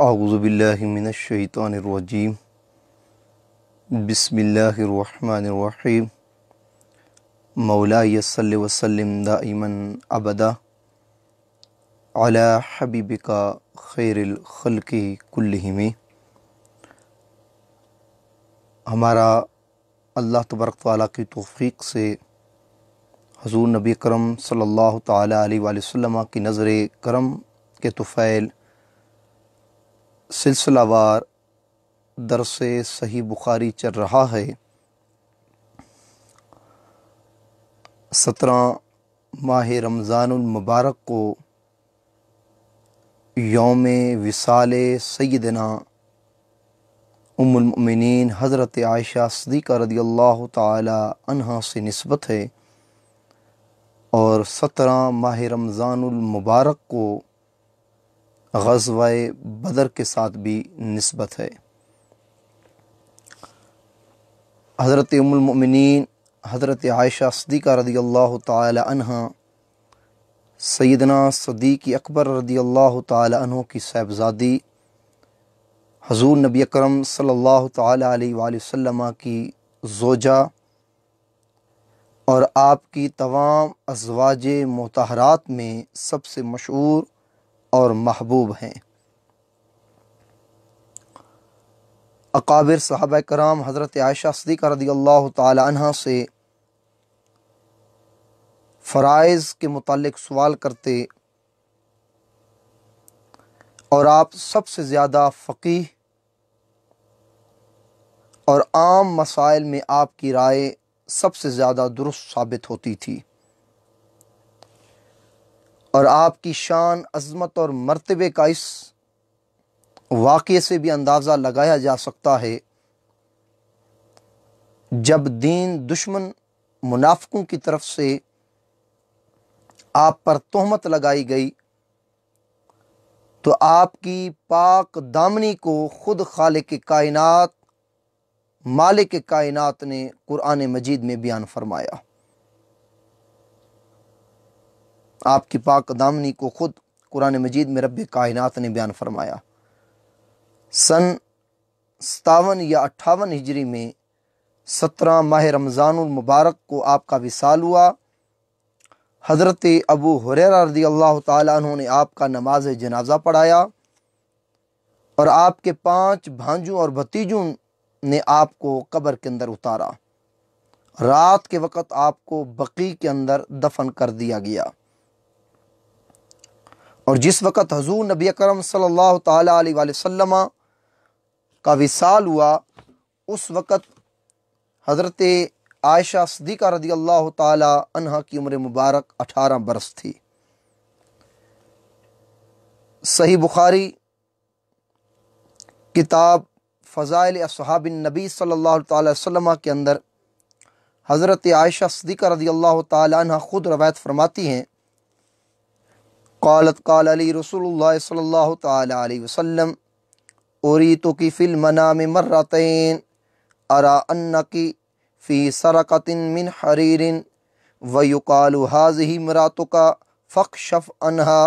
اعوذ باللہ من الشیطان الرجیم بسم اللہ الرحمن الرحیم مولاي صلی وسلم دائما ابدا علی حبیبک خیر الخلق کلہم۔ ہمارا اللہ تبارک تعالیٰ کی توفیق سے حضور نبی کرم صلی اللہ تعالیٰ علیہ وآلہ وسلم کی نظر کرم کے طفیل سلسلہ وار درس صحیح بخاری چل رہا ہے۔ 17 ماہ رمضان المبارک کو یوم وصال سیدنا ام المؤمنین حضرت عائشہ صدیقہ رضی اللہ تعالی عنہا سے نسبت ہے، اور 17 ماہ رمضان المبارک کو غزوہ بدر کے ساتھ بھی نسبت ہے۔ حضرت ام المؤمنین حضرت عائشہ صدیقہ رضی اللہ تعالی عنہ سیدنا صدیق اکبر رضی اللہ تعالی عنہ کی صاحبزادی، حضور نبی اکرم صلی اللہ تعالی علیہ وآلہ وسلم کی زوجہ اور آپ کی تمام ازواج مطہرات میں سب سے مشہور اور محبوب ہیں۔ اکابر صحابہ کرام حضرت عائشہ صدیقہ رضی اللہ تعالی عنہ سے فرائض کے متعلق سوال کرتے، اور آپ سب سے زیادہ فقیہ اور عام مسائل میں آپ کی رائے سب سے زیادہ درست ثابت ہوتی تھی، اور آپ کی شان، عظمت اور مرتبے کا اس واقعے سے بھی اندازہ لگایا جا سکتا ہے جب دین دشمن منافقوں کی طرف سے آپ پر تہمت لگائی گئی تو آپ کی پاک دامنی کو خود خالق کائنات، مالک کائنات نے قرآن مجید میں بیان فرمایا۔ آپ کی پاک دامنی کو خود قرآن مجید میں رب کائنات نے بیان فرمایا۔ سن 57 یا 58 ہجری میں 17 ماہ رمضان المبارک کو آپ کا وصال ہوا۔ حضرت ابو ہریرہ رضی اللہ تعالیٰ عنہ نے آپ کا نماز جنازہ پڑھایا، اور آپ کے 5 بھانجوں اور بھتیجوں نے آپ کو قبر کے اندر اتارا۔ رات کے وقت آپ کو بقیع کے اندر دفن کر دیا گیا، اور جس وقت حضور نبی اکرم صلی اللہ تعالیٰ علیہ وآلہ وسلم کا وصال ہوا، اس وقت حضرت عائشہ صدیقہ رضی اللہ تعالی عنہ کی عمر مبارک 18 برس تھی۔ صحیح بخاری کتاب فضائل اصحاب النبی صلی اللہ تعالی وسلم کے اندر حضرت عائشہ صدیقہ رضی اللہ تعالی عنہ خود روایت فرماتی ہیں، قالت قال علی رسول اللہ صلی اللہ تعالی علیہ وسلم اریتک فی المنام مرتین ارى انک فی سرقۃ من حریر ویقال هذه امرأتک فاکشف عنها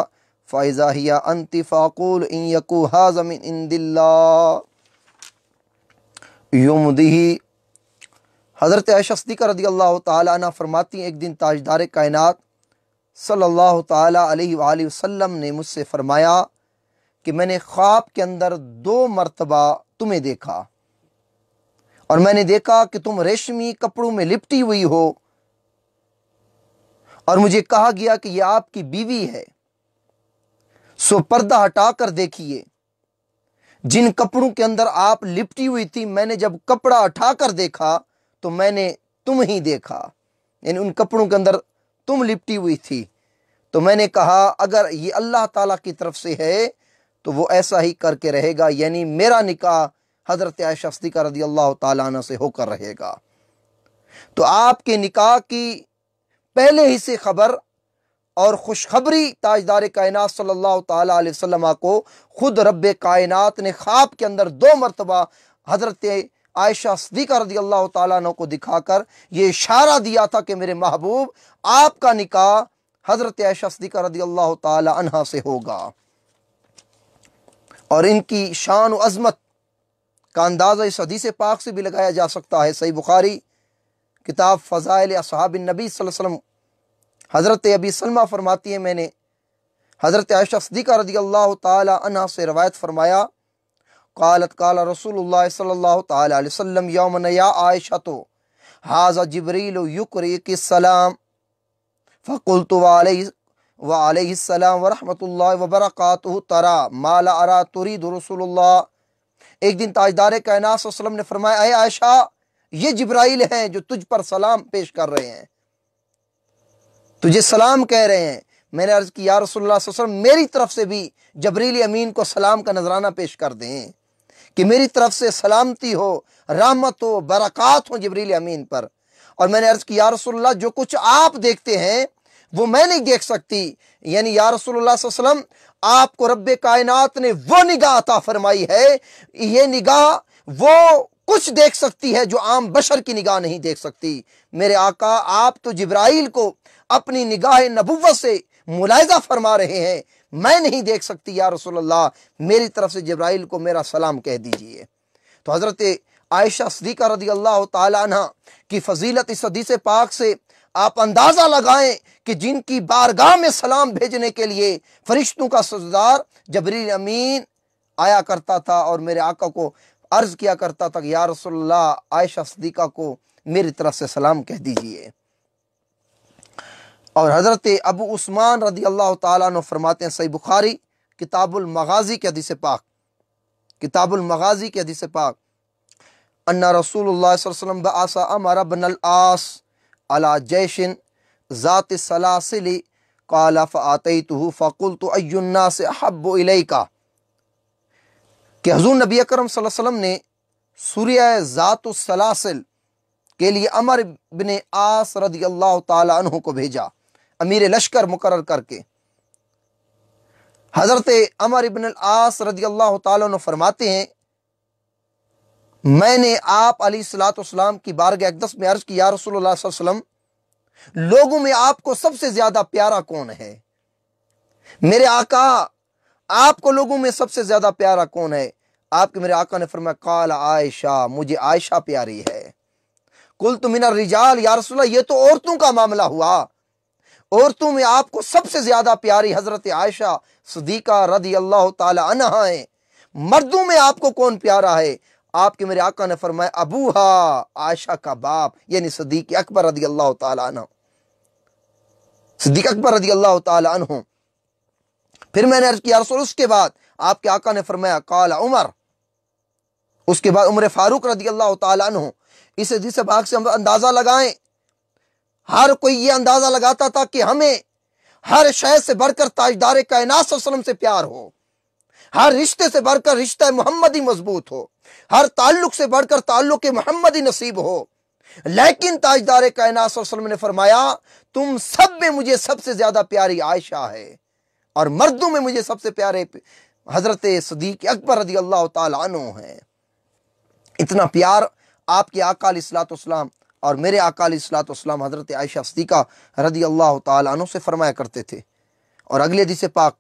فاذا هی انت فاقول ان یک هذا من عند اللہ یمدہ۔ حضرت عائشہ صدیقہ رضی اللہ تعالی عنہ فرماتی ہیں، ایک دن تاجدار کائنات صلی اللہ تعالی علیہ وآلہ وسلم نے مجھ سے فرمایا کہ میں نے خواب کے اندر 2 مرتبہ تمہیں دیکھا، اور میں نے دیکھا کہ تم ریشمی کپڑوں میں لپٹی ہوئی ہو، اور مجھے کہا گیا کہ یہ آپ کی بیوی ہے، سو پردہ ہٹا کر دیکھیے۔ جن کپڑوں کے اندر آپ لپٹی ہوئی تھی، میں نے جب کپڑا اٹھا کر دیکھا تو میں نے تم ہی دیکھا، یعنی ان کپڑوں کے اندر تم لپٹی ہوئی تھی۔ تو میں نے کہا اگر یہ اللہ تعالیٰ کی طرف سے ہے تو وہ ایسا ہی کر کے رہے گا، یعنی میرا نکاح حضرت عائشہ صدیقہ رضی اللہ تعالیٰ عنہ سے ہو کر رہے گا۔ تو آپ کے نکاح کی پہلے ہی سے خبر اور خوشخبری تاجدار کائنات صلی اللہ تعالیٰ علیہ وسلم کو خود رب کائنات نے خواب کے اندر 2 مرتبہ حضرت عائشہ صدیقہ رضی اللہ تعالیٰ عنہ کو دکھا کر یہ اشارہ دیا تھا کہ میرے محبوب آپ کا نکاح حضرت عائشہ صدیقہ رضی اللہ تعالی عنہ سے ہوگا۔ اور ان کی شان و عظمت کا اندازہ اس حدیث پاک سے بھی لگایا جا سکتا ہے۔ صحیح بخاری کتاب فضائل اصحاب النبی صلی اللہ علیہ وسلم حضرت ابی سلمہ فرماتی ہیں، میں نے حضرت عائشہ صدیقہ رضی اللہ تعالی عنہ سے روایت فرمایا، قالت قال رسول اللہ صلی اللہ تعالی علیہ وسلم یومن یا عائشہ تو ھذا جبریل یقرئک السلام فقلت وعلیہ السلام ورحمۃ اللہ وبرکاتہ ترى ما لا ارى تريد رسول اللہ۔ ایک دن تاجدار کائنات صلی اللہ علیہ وسلم نے فرمایا، اے عائشہ یہ جبرائیل ہیں جو تجھ پر سلام پیش کر رہے ہیں، تجھے سلام کہہ رہے ہیں۔ میں نے عرض کی یا رسول اللہ صلی اللہ علیہ وسلم میری طرف سے بھی جبریل امین کو سلام کا نذرانہ پیش کر دیں کہ میری طرف سے سلامتی ہو، رحمت ہو، برکات ہو جبریل امین پر۔ اور میں نے عرض کی یا رسول اللہ جو کچھ آپ دیکھتے ہیں وہ میں نہیں دیکھ سکتی، یعنی یا رسول اللہ صلی اللہ علیہ وسلم آپ کو رب کائنات نے وہ نگاہ عطا فرمائی ہے، یہ نگاہ وہ کچھ دیکھ سکتی ہے جو عام بشر کی نگاہ نہیں دیکھ سکتی۔ میرے آقا آپ تو جبرائیل کو اپنی نگاہ نبوت سے ملاحظہ فرما رہے ہیں، میں نہیں دیکھ سکتی یا رسول اللہ، میری طرف سے جبرائیل کو میرا سلام کہہ دیجئے۔ تو حضرت عائشہ صدیقہ رضی اللہ تعالی عنہ کی فضیلت اس حدیث پاک سے آپ اندازہ لگائیں کہ جن کی بارگاہ میں سلام بھیجنے کے لیے فرشتوں کا سردار جبریل امین آیا کرتا تھا اور میرے آقا کو عرض کیا کرتا تھا کہ یا رسول اللہ عائشہ صدیقہ کو میری طرف سے سلام کہہ دیجئے۔ اور حضرت ابو عثمان رضی اللہ تعالیٰ عنہ فرماتے ہیں، صحیح بخاری کتاب المغازی کے حدیث پاک، کتاب المغازی کے حدیث پاک، ان رسول اللہ صلی اللہ علیہ وسلم بعث عمرو بن العاص علی جیش ذات السلاسل قال فآتیتہ فقلت ای الناس احب الیک، کہ حضور نبی اکرم صلی اللہ علیہ وسلم نے سوریہ ذات السلاسل کے لیے عمر بن عاص رضی اللہ تعالی عنہ کو بھیجا، امیر لشکر مقرر کر کے۔ حضرت عمر بن العاص رضی اللہ تعالی عنہ فرماتے ہیں، میں نے آپ علیہ الصلوۃ والسلام کی بارگاہ اقدس میں عرض کی یا رسول اللہ صلی اللہ علیہ وسلم لوگوں میں آپ کو سب سے زیادہ پیارا کون ہے؟ میرے آقا آپ کو لوگوں میں سب سے زیادہ پیارا کون ہے؟ آپ کے میرے آقا نے فرمایا قال عائشہ، مجھے عائشہ پیاری ہے۔ قلت من الرجال، یا رسول اللہ یہ تو عورتوں کا معاملہ ہوا، عورتوں میں آپ کو سب سے زیادہ پیاری حضرت عائشہ صدیقہ رضی اللہ تعالی عنہ ہیں، مردوں میں آپ کو کون پیارا ہے؟ آپ کے میرے آقا نے فرمایا ابوہا، عائشہ کا باپ یعنی صدیق اکبر رضی اللہ تعالی عنہ، صدیق اکبر رضی اللہ تعالی عنہ۔ پھر میں نے عرض کیا رسول اس کے بعد؟ آپ کے آقا نے فرمایا قال عمر، اس کے بعد عمر فاروق رضی اللہ تعالی عنہ۔ اس حدیث پاک سے ہم اندازہ لگائیں، ہر کوئی یہ اندازہ لگاتا تھا کہ ہمیں ہر شے سے بڑھ کر تاجدار کائنات صلی اللہ علیہ وسلم سے پیار ہو، ہر رشتے سے بڑھ کر رشتہ محمدی مضبوط ہو، ہر تعلق سے بڑھ کر تعلق محمدی نصیب ہو، لیکن تاجدار کائنات صلی اللہ علیہ وسلم نے فرمایا تم سب میں مجھے سب سے زیادہ پیاری عائشہ ہے، اور مردوں میں مجھے سب سے پیارے حضرت صدیق اکبر رضی اللہ تعالی عنہ ہیں۔ اتنا پیار آپ کے آقا علیہ الصلوۃ والسلام اور میرے آقا علیہ الصلوۃ والسلام حضرت عائشہ صدیقہ رضی اللہ تعالی عنہ سے فرمایا کرتے تھے۔ اور اگلے حدیث پاک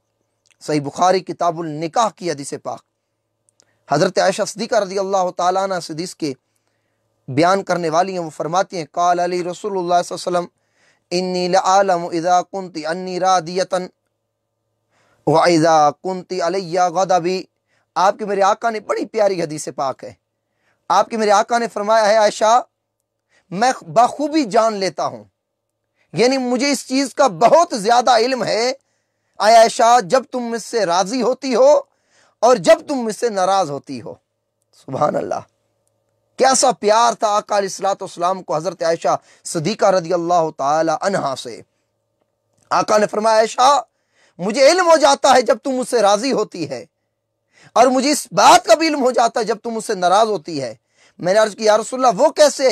صحیح بخاری کتاب النکاح کی حدیث پاک، حضرت عائشہ صدیقہ رضی اللہ تعالی عنہ اس حدیث کے بیان کرنے والی ہیں، وہ فرماتی ہیں قال علی رسول اللہ صلی اللہ علیہ وسلم انی لعالم اذا کنت انی رادیتا وَإِذَا كُنْتِ عَلَيَّ غَضَبِي۔ آپ کے میرے آقا نے بڑی پیاری حدیث پاک ہے، آپ کے میرے آقا نے فرمایا ہے عائشہ میں بخوبی جان لیتا ہوں، یعنی مجھے اس چیز کا بہت زیادہ علم ہے اے عائشہ جب تم مجھ سے راضی ہوتی ہو اور جب تم مجھ سے ناراض ہوتی ہو۔ سبحان اللہ، کیسا پیار تھا آقا علیہ الصلوۃ والسلام کو حضرت عائشہ صدیقہ رضی اللہ تعالی عنہا سے۔ آقا نے فرمایا عائشہ مجھے علم ہو جاتا ہے جب تم مجھ سے راضی ہوتی ہے، اور مجھے اس بات کا بھی علم ہو جاتا ہے جب تم مجھ سے ناراض ہوتی ہے۔ میں نے عرض کی یا رسول اللہ وہ کیسے،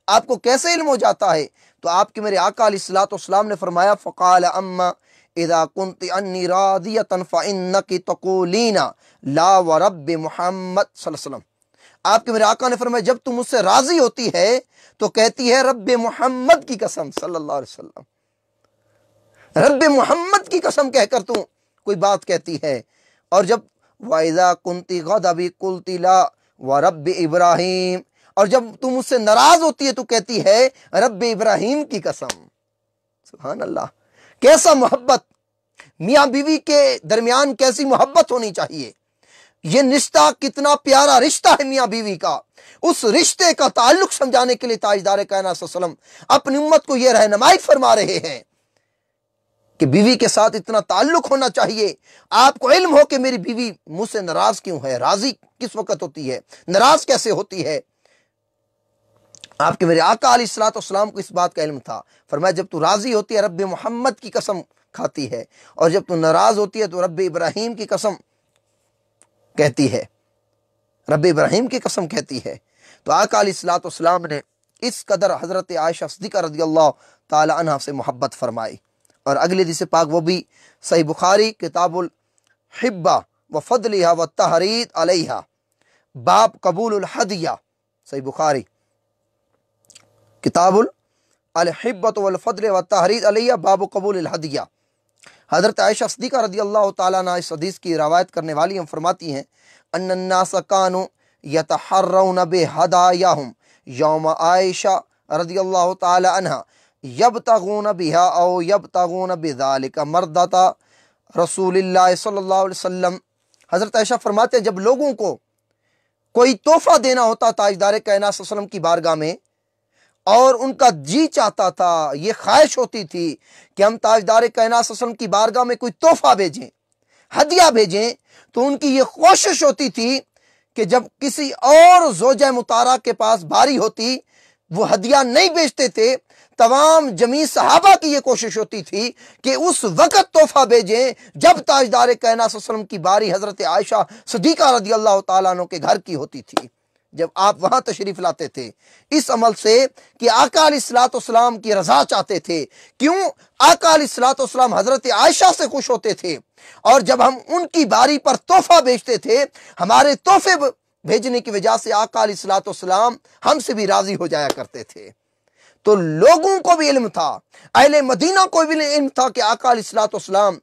آپ کو کیسے علم ہو جاتا ہے؟ تو آپ کے میرے آقا علیہ الصلوۃ والسلام نے فرمایا فقال اما اذا كنت انی راضیۃ فانک تقولین لا ورب محمد صلی اللہ علیہ وسلم۔ آپ کے میرے آقا نے فرمایا جب تم مجھ سے راضی ہوتی ہے تو کہتی ہے رب محمد کی قسم صلی اللہ علیہ وسلم، رب محمد کی قسم کہہ کر تو کوئی بات کہتی ہے، اور جب وَإِذَا كُنْتِ غَضَبِ قُلْتِ لَا وَرَبِّ ابراہیم، اور جب تم مجھ سے ناراض ہوتی ہے تو کہتی ہے رب ابراہیم کی قسم۔ سبحان اللہ، کیسا محبت میاں بیوی کے درمیان، کیسی محبت ہونی چاہیے۔ یہ رشتہ کتنا پیارا رشتہ ہے میاں بیوی کا، اس رشتے کا تعلق سمجھانے کے لیے تاجدار کائنات صلی اللہ علیہ وسلم اپنی امت کو یہ رہنمائی فرما رہے ہیں کہ بیوی کے ساتھ اتنا تعلق ہونا چاہیے۔ آپ کو علم ہو کہ میری بیوی مجھ سے ناراض کیوں ہے، راضی کس وقت ہوتی ہے، ناراض کیسے ہوتی ہے۔ آپ کے میرے آقا علیہ الصلوۃ والسلام کو اس بات کا علم تھا۔ فرمایا جب تو راضی ہوتی ہے رب محمد کی قسم کھاتی ہے، اور جب تو ناراض ہوتی ہے تو رب ابراہیم کی قسم کہتی ہے، رب ابراہیم کی قسم کہتی ہے۔ تو آقا علیہ الصلوۃ والسلام نے اس قدر حضرت عائشہ صدیقہ رضی اللہ تعالی عنہ سے محبت فرمائی۔ اور اگلے حدیث پاک وہ بھی صحیح بخاری کتاب الحبہ وفضلها والتحرید علیہا، باب قبول الہدیہ، صحیح بخاری کتاب الحبۃ والفضل والتحرید علیہ باب قبول الہدیہ۔ حضرت عائشہ صدیقہ رضی اللہ تعالیٰ عنہ اس حدیث کی روایت کرنے والی ہم فرماتی ہیں ان الناس کانوا یتحرون بہدایاہم یوم عائشہ رضی اللہ تعالی عنہ یبتغون بہا او یبتغون بذالک مرضات رسول اللہ صلی اللہ علیہ وسلم۔ حضرت عائشہ فرماتے ہیں جب لوگوں کو کوئی تحفہ دینا ہوتا تاجدار کائنات صلی اللہ علیہ وسلم کی بارگاہ میں، اور ان کا جی چاہتا تھا، یہ خواہش ہوتی تھی کہ ہم تاجدار کائنات صلی اللہ علیہ وسلم کی بارگاہ میں کوئی تحفہ بھیجیں، ہدیہ بھیجیں، تو ان کی یہ کوشش ہوتی تھی کہ جب کسی اور زوجہ مطہرہ کے پاس باری ہوتی وہ ہدیہ نہیں بیچتے تھے، تمام جمیع صحابہ کی یہ کوشش ہوتی تھی کہ اس وقت تحفہ بھیجیں جب تاجدار کائنات صلی اللہ علیہ وسلم کی باری حضرت عائشہ صدیقہ رضی اللہ تعالیٰ عنہ کے گھر کی ہوتی تھی، جب آپ وہاں تشریف لاتے تھے، اس عمل سے کہ آقا علیہ الصلوۃ والسلام کی رضا چاہتے تھے۔ کیوں؟ آقا علیہ الصلوۃ والسلام حضرت عائشہ سے خوش ہوتے تھے، اور جب ہم ان کی باری پر تحفہ بیچتے تھے، ہمارے تحفے بھیجنے کی وجہ سے آقا علیہ الصلوۃ والسلام ہم سے بھی راضی ہو جایا کرتے تھے۔ تو لوگوں کو بھی علم تھا، اہل مدینہ کو بھی علم تھا کہ آقا علیہ الصلوۃ والسلام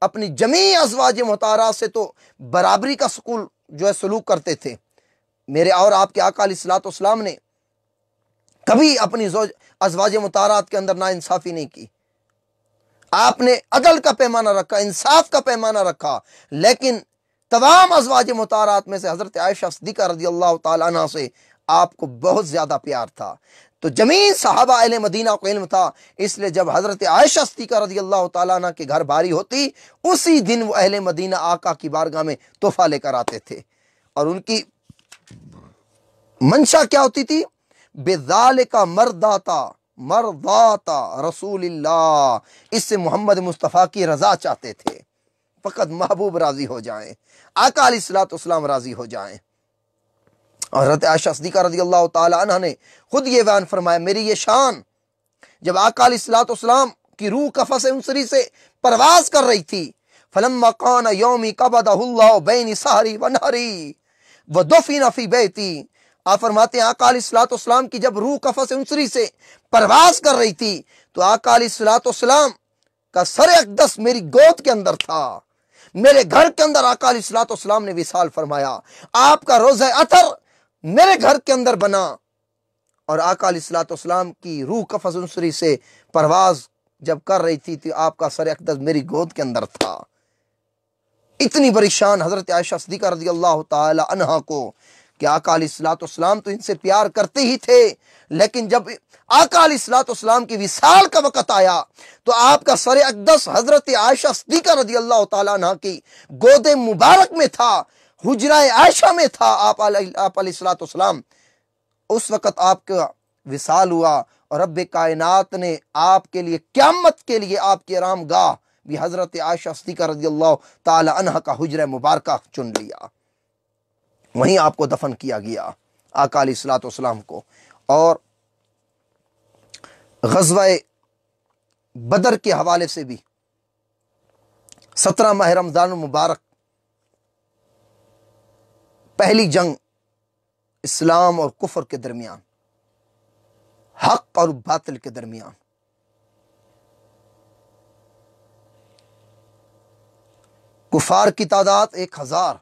اپنی جمیع ازواج مطہرات سے تو برابری کا سلوک کرتے تھے۔ میرے اور آپ کے آقا علیہ الصلوۃ والسلام نے کبھی اپنی ازواج مطہرات کے اندر ناانصافی نہیں کی۔ آپ نے عدل کا پیمانہ رکھا، انصاف کا پیمانہ رکھا، لیکن تمام ازواج مطہرات میں سے حضرت عائشہ صدیقہ رضی اللہ تعالی عنہ سے آپ کو بہت زیادہ پیار تھا۔ تو جمیع صحابہ اہل مدینہ کو علم تھا، اس لیے جب حضرت عائشہ صدیقہ رضی اللہ تعالیٰ عنہ کے گھر باری ہوتی، اسی دن وہ اہل مدینہ آقا کی بارگاہ میں تحفہ لے کر آتے تھے، اور ان کی منشا کیا ہوتی تھی؟ بذالک مرضات رسول اللہ، اس سے محمد مصطفیٰ کی رضا چاہتے تھے، فقط محبوب راضی ہو جائیں، آقا علیہ الصلوۃ والسلام راضی ہو جائیں۔ اور حضرت عائشہ صدیقہ رضی اللہ تعالی عنہ نے خود یہ بیان فرمایا، میری یہ شان، جب آقا علیہ الصلوۃ والسلام کی روح قفس انصری سے پرواز کر رہی تھی، فلما کان یومی قبضہ اللہ بین سحری و نہری ودفن فی بیتی، آپ فرماتے ہیں آقا علیہ الصلوۃ والسلام کی جب روح قفس انصری سے پرواز کر رہی تھی تو آقا علیہ الصلوۃ والسلام کا سر اقدس میری گود کے اندر تھا، میرے گھر کے اندر آقا علیہ الصلوۃ والسلام نے وصال فرمایا، آپ کا روضہ عطر میرے گھر کے اندر بنا، اور آقا علیہ الصلوۃ والسلام کی روح قفس انصری سے پرواز جب کر رہی تھی تو آپ کا سر اقدس میری گود کے اندر تھا۔ اتنی بڑی شان حضرت عائشہ صدیقہ رضی اللہ تعالی عنہا کو کہ آقا علیہ الصلوۃ والسلام تو ان سے پیار کرتے ہی تھے، لیکن جب آقا علیہ الصلوۃ والسلام کی وصال کا وقت آیا تو آپ کا سر اقدس حضرت عائشہ صدیقہ رضی اللہ تعالی عنہ کی گود مبارک میں تھا، حجرہ عائشہ میں تھا آپ علیہ الصلوۃ والسلام۔ اس وقت آپ کا وصال ہوا، اور رب کائنات نے آپ کے لیے قیامت کے لیے آپ کی آرام گاہ بھی حضرت عائشہ صدیقہ رضی اللہ تعالی عنہ کا حجرہ مبارکہ چن لیا، وہیں آپ کو دفن کیا گیا آقا علیہ الصلوۃ والسلام کو۔ اور غزوہ بدر کے حوالے سے بھی 17 ماہ رمضان المبارک، پہلی جنگ اسلام اور کفر کے درمیان، حق اور باطل کے درمیان، کفار کی تعداد 1000،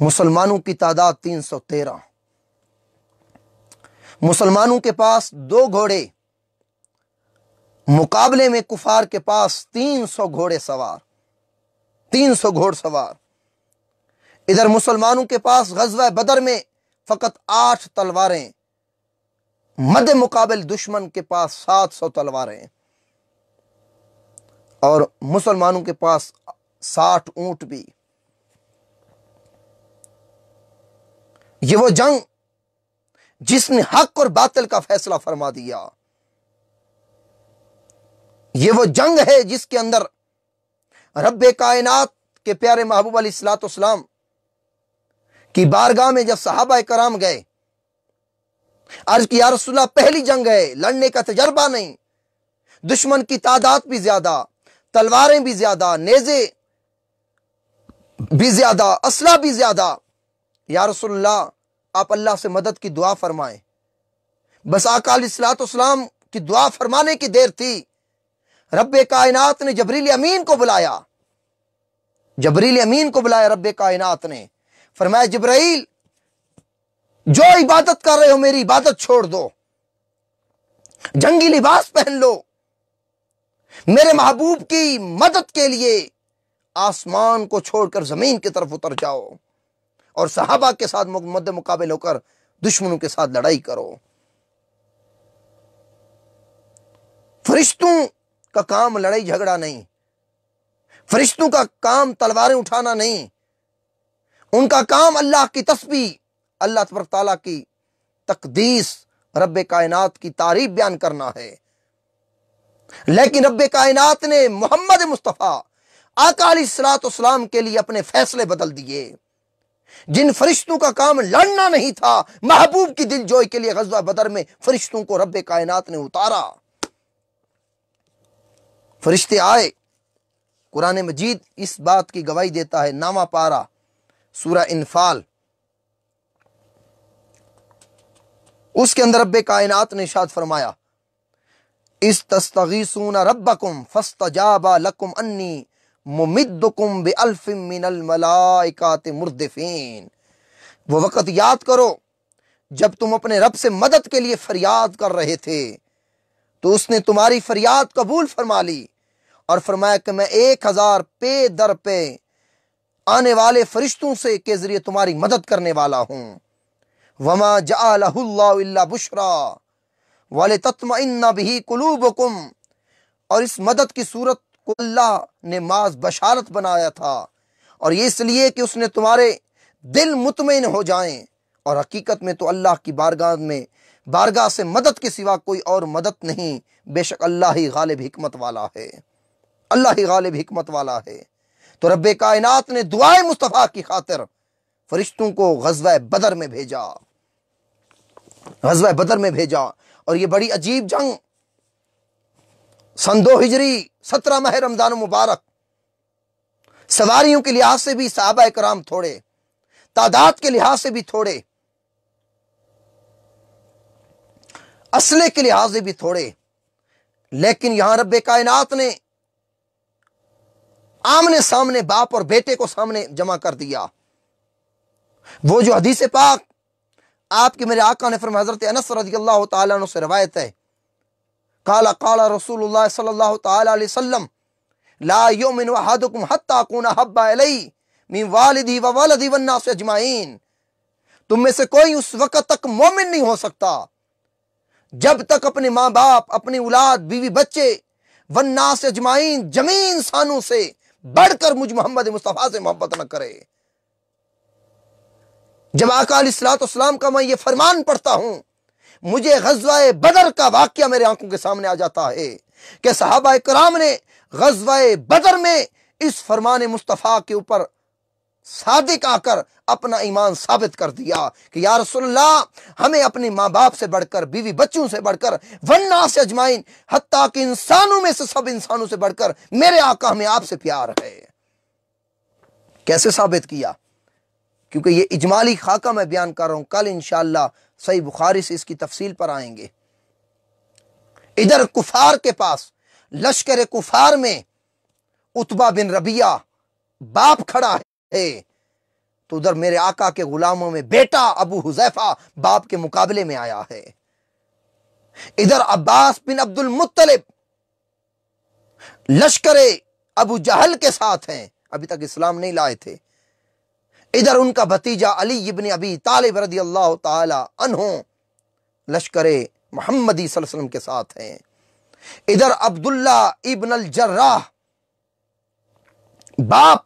مسلمانوں کی تعداد 313۔ مسلمانوں کے پاس 2 گھوڑے، مقابلے میں کفار کے پاس 300 گھوڑے سوار، 300 گھوڑ سوار۔ ادھر مسلمانوں کے پاس غزوہ بدر میں فقط 8 تلواریں، مد مقابل دشمن کے پاس 700 تلواریں، اور مسلمانوں کے پاس 60 اونٹ بھی۔ یہ وہ جنگ جس نے حق اور باطل کا فیصلہ فرما دیا، یہ وہ جنگ ہے جس کے اندر رب کائنات کے پیارے محبوب علیہ الصلوۃ والسلام کی بارگاہ میں جب صحابہ کرام گئے، عرض کی یا رسول اللہ پہلی جنگ ہے، لڑنے کا تجربہ نہیں، دشمن کی تعداد بھی زیادہ، تلواریں بھی زیادہ، نیزے بھی زیادہ، اسلحہ بھی زیادہ، یا رسول اللہ آپ اللہ سے مدد کی دعا فرمائیں۔ بس آقا علیہ الصلوۃ والسلام کی دعا فرمانے کی دیر تھی، رب کائنات نے جبریل امین کو بلایا، جبریل امین کو بلایا رب کائنات نے، فرمایا جبرائیل جو عبادت کر رہے ہو میری عبادت چھوڑ دو، جنگی لباس پہن لو، میرے محبوب کی مدد کے لیے آسمان کو چھوڑ کر زمین کی طرف اتر جاؤ اور صحابہ کے ساتھ مد مقابل ہو کر دشمنوں کے ساتھ لڑائی کرو۔ فرشتوں کا کام لڑائی جھگڑا نہیں، فرشتوں کا کام تلواریں اٹھانا نہیں، ان کا کام اللہ کی تسبیح، اللہ تبارک تعالیٰ کی تقدیس، رب کائنات کی تعریف بیان کرنا ہے۔ لیکن رب کائنات نے محمد مصطفیٰ آقا علیہ الصلوۃ والسلام کے لیے اپنے فیصلے بدل دیے۔ جن فرشتوں کا کام لڑنا نہیں تھا، محبوب کی دل جوئی کے لیے غزوہ بدر میں فرشتوں کو رب کائنات نے اتارا۔ فرشتے آئے، قرآن مجید اس بات کی گواہی دیتا ہے، نامہ پارہ سورہ انفال، اس کے اندر رب کائنات نے ارشاد فرمایا استغیثون ربکم فاستجاب لکم انی ممدکم بألف من الملائکات مردفین۔ وہ وقت یاد کرو جب تم اپنے رب سے مدد کے لیے فریاد کر رہے تھے تو اس نے تمہاری فریاد قبول فرما لی اور فرمایا کہ میں 1000 پے در پہ آنے والے فرشتوں سے کے ذریعے تمہاری مدد کرنے والا ہوں۔ وما جعلہ اللہ الا بشرا ولتطمئن بہ قلوبکم، اور اس مدد کی صورت کو اللہ نے محض بشارت بنایا تھا، اور یہ اس لیے کہ اس نے تمہارے دل مطمئن ہو جائیں، اور حقیقت میں تو اللہ کی بارگاہ سے مدد کے سوا کوئی اور مدد نہیں، بے شک اللہ ہی غالب حکمت والا ہے، اللہ ہی غالب حکمت والا ہے۔ تو رب کائنات نے دعائے مصطفیٰ کی خاطر فرشتوں کو غزوہ بدر میں بھیجا، غزوہ بدر میں بھیجا، اور یہ بڑی عجیب جنگ سن 2 ہجری 17 ماہ رمضان مبارک، سواریوں کے لحاظ سے بھی صحابہ کرام تھوڑے، تعداد کے لحاظ سے بھی تھوڑے، اسلحے کے لحاظ سے بھی تھوڑے، لیکن یہاں رب کائنات نے آمنے سامنے باپ اور بیٹے کو سامنے جمع کر دیا۔ وہ جو حدیث پاک آپ کے میرے آقا نے فرمایا، حضرت انس رضی اللہ تعالیٰ عنہ سے روایت ہے، قال قال رسول اللہ صلی اللہ تعالیٰ علیہ وسلم لا یؤمن احدکم حتی اکون احب الی من والدی و والدی والناس اجمعین، تم میں سے کوئی اس وقت تک مومن نہیں ہو سکتا جب تک اپنے ماں باپ، اپنی اولاد، بیوی بچے، والناس اجمعین، جمیع انسانوں سے بڑھ کر مجھ محمد مصطفیٰ سے محبت نہ کرے۔ جب آقا علیہ الصلوۃ والسلام کا میں یہ فرمان پڑھتا ہوں، مجھے غزوہ بدر کا واقعہ میرے آنکھوں کے سامنے آ جاتا ہے کہ صحابہ کرام نے غزوہ بدر میں اس فرمان مصطفیٰ کے اوپر صادق آ کر اپنا ایمان ثابت کر دیا کہ یا رسول اللہ ہمیں اپنے ماں باپ سے بڑھ کر، بیوی بچوں سے بڑھ کر، والناس اجمعین، حتیٰ کہ انسانوں میں سے سب انسانوں سے بڑھ کر میرے آقا ہمیں آپ سے پیار ہے۔ کیسے ثابت کیا؟ کیونکہ یہ اجمالی خاکہ میں بیان کر رہا ہوں، کل انشاءاللہ صحیح بخاری سے اس کی تفصیل پر آئیں گے۔ ادھر کفار کے پاس، لشکر کفار میں عتبہ بن ربیعہ باپ کھڑا ہے تو ادھر میرے آقا کے غلاموں میں بیٹا ابو حذیفہ باپ کے مقابلے میں آیا ہے. ادھر عباس بن عبد المطلب لشکر ابو جہل کے ساتھ ہیں، ابھی تک اسلام نہیں لائے تھے. ادھر ان کا بھتیجا علی ابن ابی طالب رضی اللہ تعالی عنہ لشکر محمدی صلی اللہ علیہ وسلم کے ساتھ ہیں. ادھر عبداللہ ابن الجراح باپ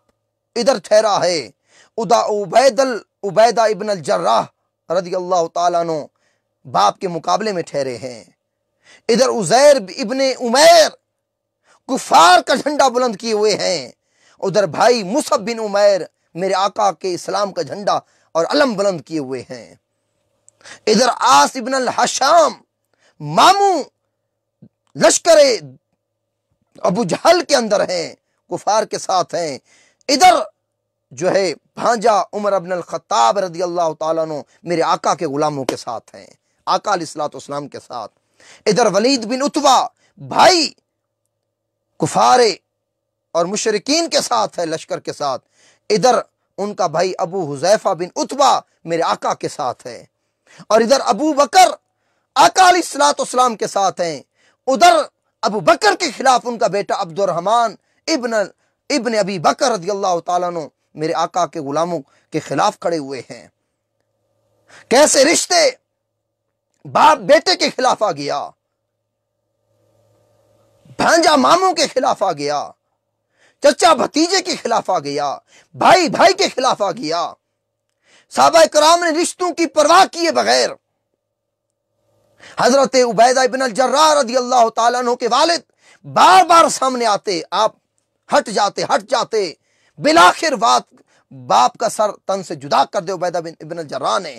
ادھر ٹھہرا ہے. عبیدہ ابن الجراح رضی اللہ تعالیٰ عنہ باپ کے مقابلے میں ٹھہرے ہیں. ادھر عزیر ابن عمیر کفار کا جھنڈا بلند کیے ہوئے ہیں. ادھر بھائی مصعب بن عمیر میرے آقا کے اسلام کا جھنڈا اور علم بلند کیے ہوئے ہیں. ادھر عاص ابن الحشام ماموں لشکر ابو جہل کے اندر ہیں، کفار کے ساتھ ہیں. ادھر جو ہے بھانجا عمر ابن الخطاب رضی اللہ تعالیٰ عنہ میرے آقا کے غلاموں کے ساتھ ہیں، آقا علیہ الصلوۃ والسلام کے ساتھ. ادھر ولید بن عتبہ بھائی کفار اور مشرکین کے ساتھ ہے، لشکر کے ساتھ. ادھر ان کا بھائی ابو حذیفہ بن عتبہ میرے آقا کے ساتھ ہے. اور ادھر ابو بکر آقا علیہ الصلوۃ والسلام کے ساتھ ہیں. ادھر ابو بکر کے خلاف ان کا بیٹا عبد الرحمن ابن ابی بکر رضی اللہ تعالیٰ عنہ میرے آقا کے غلاموں کے خلاف کھڑے ہوئے ہیں. کیسے رشتے باپ بیٹے کے خلاف آ گیا، بھانجا ماموں کے خلاف آ گیا، چچا بھتیجے کے خلاف آ گیا، بھائی بھائی کے خلاف آ گیا. صحابہ کرام نے رشتوں کی پرواہ کیے بغیر حضرت عبیدہ ابن الجراح رضی اللہ تعالیٰ عنہ کے والد بار بار سامنے آتے، آپ ہٹ جاتے. بالآخر باپ کا سر تن سے جدا کر دے عبیدہ ابن الجراح نے.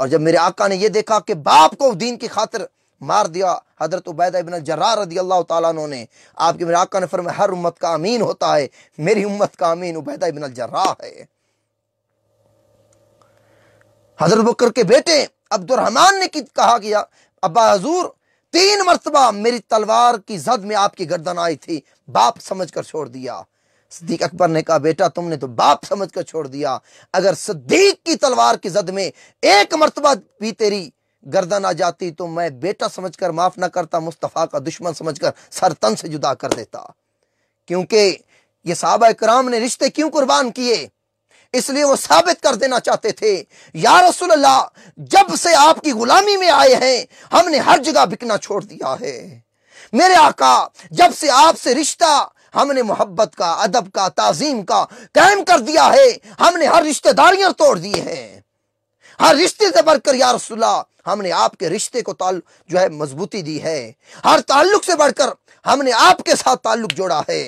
اور جب میرے آقا نے یہ دیکھا کہ باپ کو دین کی خاطر مار دیا حضرت عبیدہ ابن الجراح رضی اللہ تعالیٰ عنہ نے، آپ کے میرے آقا نے فرمایا ہر امت کا امین ہوتا ہے، میری امت کا امین عبیدہ ابن الجراح ہے. حضرت بکر کے بیٹے عبد الرحمن نے کہا گیا ابا حضور 3 مرتبہ میری تلوار کی زد میں آپ کی گردن آئی تھی، باپ سمجھ کر چھوڑ دیا. صدیق اکبر نے کہا بیٹا تم نے تو باپ سمجھ کر چھوڑ دیا، اگر صدیق کی تلوار کی زد میں 1 مرتبہ بھی تیری گردن آ جاتی تو میں بیٹا سمجھ کر معاف نہ کرتا، مصطفیٰ کا دشمن سمجھ کر سر تن سے جدا کر دیتا. کیونکہ یہ صحابہ کرام نے رشتے کیوں قربان کیے؟ اس لیے وہ ثابت کر دینا چاہتے تھے یا رسول اللہ جب سے آپ کی غلامی میں آئے ہیں ہم نے ہر جگہ بکنا چھوڑ دیا ہے. میرے آقا جب سے آپ سے رشتہ ہم نے محبت کا، ادب کا، تعظیم کا قائم کر دیا ہے، ہم نے ہر رشتہ داریاں توڑ دی ہیں. ہر رشتے سے بڑھ کر یا رسول اللہ ہم نے آپ کے رشتے کو جو ہے مضبوطی دی ہے. ہر تعلق سے بڑھ کر ہم نے آپ کے ساتھ تعلق جوڑا ہے.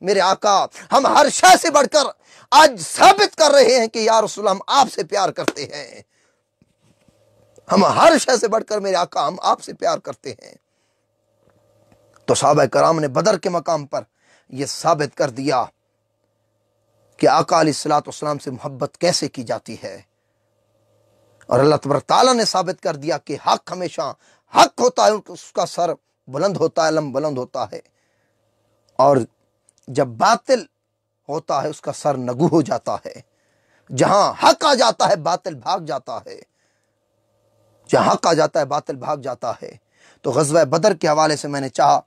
میرے آقا ہم ہر شے سے بڑھ کر آج ثابت کر رہے ہیں کہ یا رسول اللہ ہم آپ سے پیار کرتے ہیں. ہم ہر شے سے بڑھ کر میرے آقا ہم آپ سے پیار کرتے ہیں. تو صحابہ کرام نے بدر کے مقام پر یہ ثابت کر دیا کہ آقا علیہ الصلوۃ والسلام سے محبت کیسے کی جاتی ہے. اور اللہ تبارک تعالیٰ نے ثابت کر دیا کہ حق ہمیشہ حق ہوتا ہے، اس کا سر بلند ہوتا ہے، علم بلند ہوتا ہے. اور جب باطل ہوتا ہے اس کا سر نگو ہو جاتا ہے. جہاں حق آ جاتا ہے باطل بھاگ جاتا ہے، جہاں حق آ جاتا ہے باطل بھاگ جاتا ہے. تو غزوہ بدر کے حوالے سے میں نے چاہا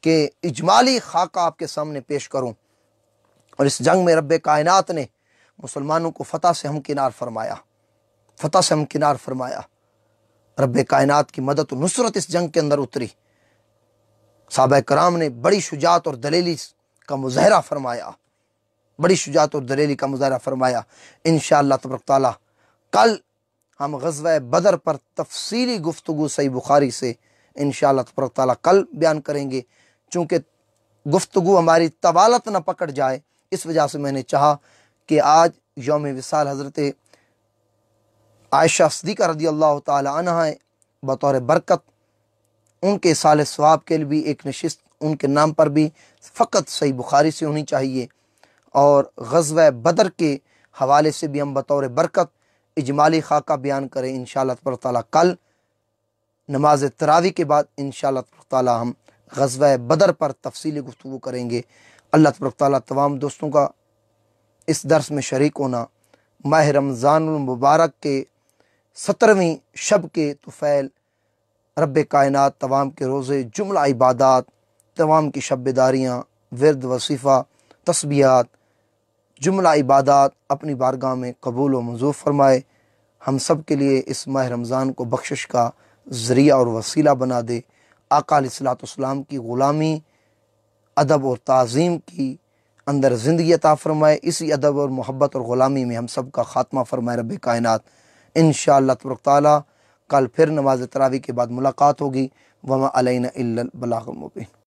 کہ اجمالی خاکہ آپ کے سامنے پیش کروں. اور اس جنگ میں رب کائنات نے مسلمانوں کو فتح سے ہمکنار فرمایا. رب کائنات کی مدد و نصرت اس جنگ کے اندر اتری. صحابہ کرام نے بڑی شجاعت اور دلیری کا مظاہرہ فرمایا. انشاءاللہ تبارک تعالی کل ہم غزوہ بدر پر تفصیلی گفتگو صحیح بخاری سے انشاءاللہ تبارک تعالی کل بیان کریں گے. چونکہ گفتگو ہماری طوالت نہ پکڑ جائے اس وجہ سے میں نے چاہا کہ آج یوم وصال حضرت عائشہ صدیقہ رضی اللہ تعالی عنہ بطور برکت ان کے سال ثواب کے لیے بھی ایک نشست ان کے نام پر بھی فقط صحیح بخاری سے ہونی چاہیے. اور غزوہ بدر کے حوالے سے بھی ہم بطور برکت اجمالی خاکہ بیان کریں انشاءاللہ تبارک تعالی کل نماز تراویح کے بعد انشاءاللہ تبارک تعالی ہم غزوہ بدر پر تفصیلی گفتگو کریں گے. اللہ تبارک تعالی تمام دوستوں کا اس درس میں شریک ہونا، ماہ رمضان المبارک کے 17ویں شب کے طفیل، رب کائنات تمام کے روزے، جملہ عبادات، تمام کی شب بیداریاں، ورد وظیفہ، تسبیحات، جملہ عبادات اپنی بارگاہ میں قبول و منظور فرمائے۔ ہم سب کے لیے اس ماہ رمضان کو بخشش کا ذریعہ اور وسیلہ بنا دے۔ آقا علیہ الصلوۃ والسلام کی غلامی، ادب اور تعظیم کی اندر زندگی عطا فرمائے۔ اسی ادب اور محبت اور غلامی میں ہم سب کا خاتمہ فرمائے رب کائنات۔ انشاءاللہ تبارک تعالیٰ کل پھر نماز تراویح کے بعد ملاقات ہوگی۔ وما علینا الا البلاغ المبین۔